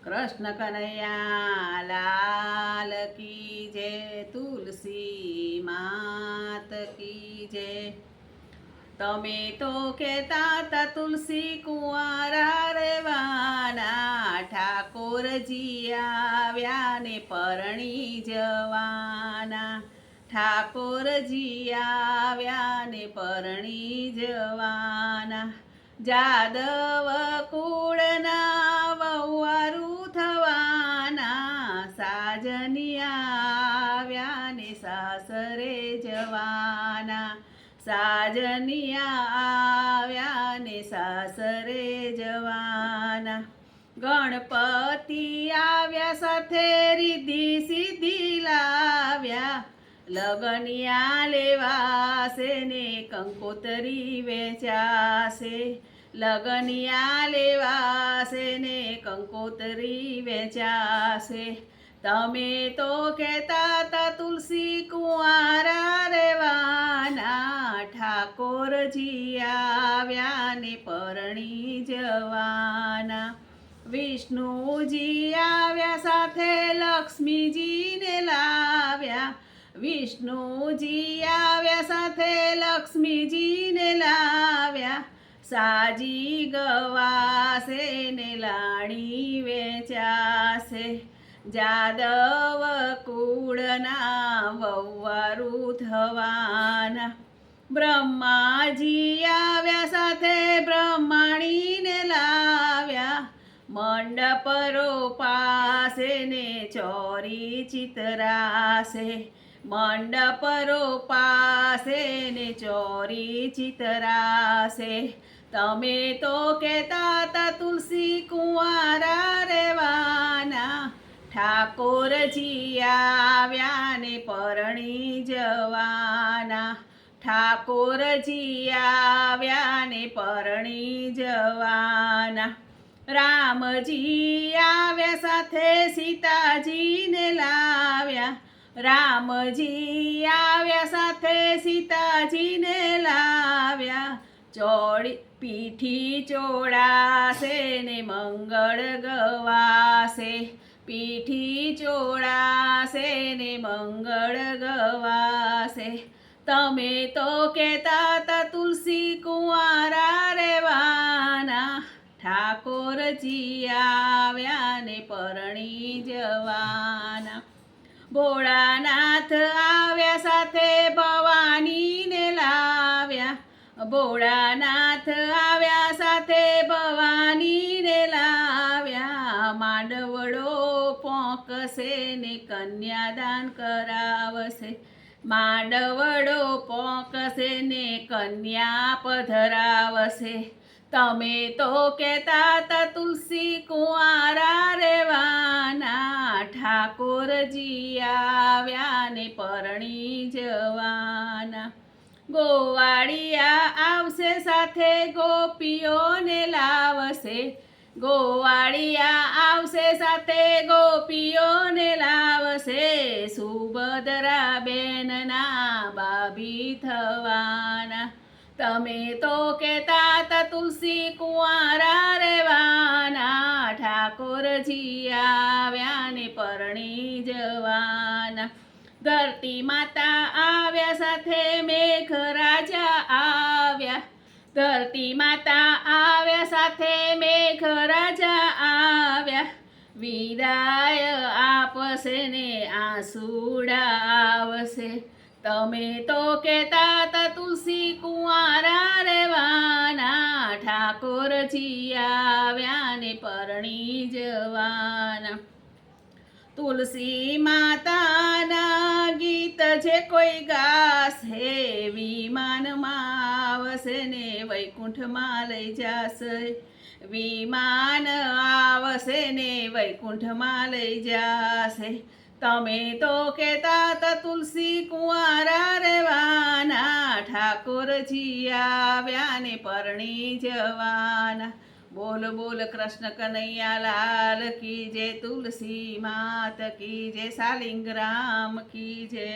કૃષ્ણ કનૈયા લાલ કી જય, તુલસી માત કી જય। તમે તો કહેતા તા તુલસી કુંવારા રેવાના, ઠાકોરજી આવ્યા ને પરણી જવાના। ઠાકોરજી આવ્યા ને પરણી જવાના। જાદવ કુળના વહુવારું થવાના, સાજની આવ્યા ને સાસરે જવાના। સાજની આવ્યા ને સાસરે જવાના। ગણપતિ આવ્યા સાથે રિદ્ધિ સિદ્ધિ લાવ્યા, લગનિયા લેવાશે ને કંકોતરી વેચાશે। લગનિયા લેવાશે ને કંકોતરી વેચાશે। તમે તો કહેતા તા તુલસી કુંવારા રેવાના, ઠાકોરજી આવ્યા ને પરણી જવાના। વિષ્ણુજી આવ્યા સાથે લક્ષ્મીજીને લાવ્યા, વિષ્ણુજી આવ્યા સાથે લક્ષ્મીજીને લાવ્યા। સાજી ગવાશે ને લાણી વેચાશે, જાદવ કુળના વહુવારું થવાના। બ્રહ્માજી આવ્યા સાથે બ્રહ્માણીને લાવ્યા, મંડપ રોપાશે ને ચોરી ચિતરાશે। મંડપ રોપાશે ને ચોરી ચિતરાશે। તમે તો કહેતા તા તુલસી કુંવારા રેવાના, ઠાકોરજી આવ્યા ને પરણી જવાના। ઠાકોરજી આવ્યા ને પરણી જવાના। રામજી આવ્યા સાથે સીતાજીને લાવ્યા, રામજી આવ્યા સાથે સીતાજીને લાવ્યા। પીઠી ચોળાશે ને મંગળ ગવાશે, પીઠી ચોળાશે ને મંગળ ગવાશે। તમે તો કહેતા તા તુલસી કુંવારા રેવાના, ઠાકોરજી આવ્યા ને પરણી જવાના। ભોળાનાથ આવ્યા સાથે ભવાનીને લાવ્યા, ભોળાનાથ આવ્યા સાથે ભવાનીને લાવ્યા। માંડવડો પોંકશે ને કન્યાદાન કરાવશે, માંડવડો પોંકશે ને કન્યા પધરાવશે। તમે તો કહેતા તા તુલસી કુંવારા રેવાના, ઠાકોરજી આવ્યા ને પરણી જવાના। ગોવાળિયા આવશે સાથે ગોપીઓને લાવશે, ગોવાળિયા આવશે સાથે ગોપીઓને લાવશે। સુભદ્રા બેનના ભાભી થવાના। તમે તો કહેતા તા તુલસી કુંવારા રેવાના, ઠાકોરજી આવ્યા ને પરણી જવાના। ધરતી માતા આવ્યા સાથે મેઘરાજા આવ્યા, ધરતી માતા આવ્યા સાથે મેઘરાજા આવ્યા। વિદાય આપશે ને આંસુડા આવશે। તમે તો કહેતા તા તુલસી કુંવારા રેવાના, ઠાકોરજી આવ્યા ને પરણી જવાના। તુલસી માતાના ગીત જે કોઈ ગાશે, વિમાનમાં આવશે ને વૈકુંઠમાં લઈ જશે। વિમાન આવશે ને વૈકુંઠમાં લઈ જશે। તમે તો કહેતા તા તુલસી કુંવારા રેવાના, ઠાકોરજી આવ્યા ને પરણી જવાના। બોલ બોલ કૃષ્ણ કનૈયા લાલ કી જય, તુલસી માત કી જય, શાલિગ્રામ કી જય।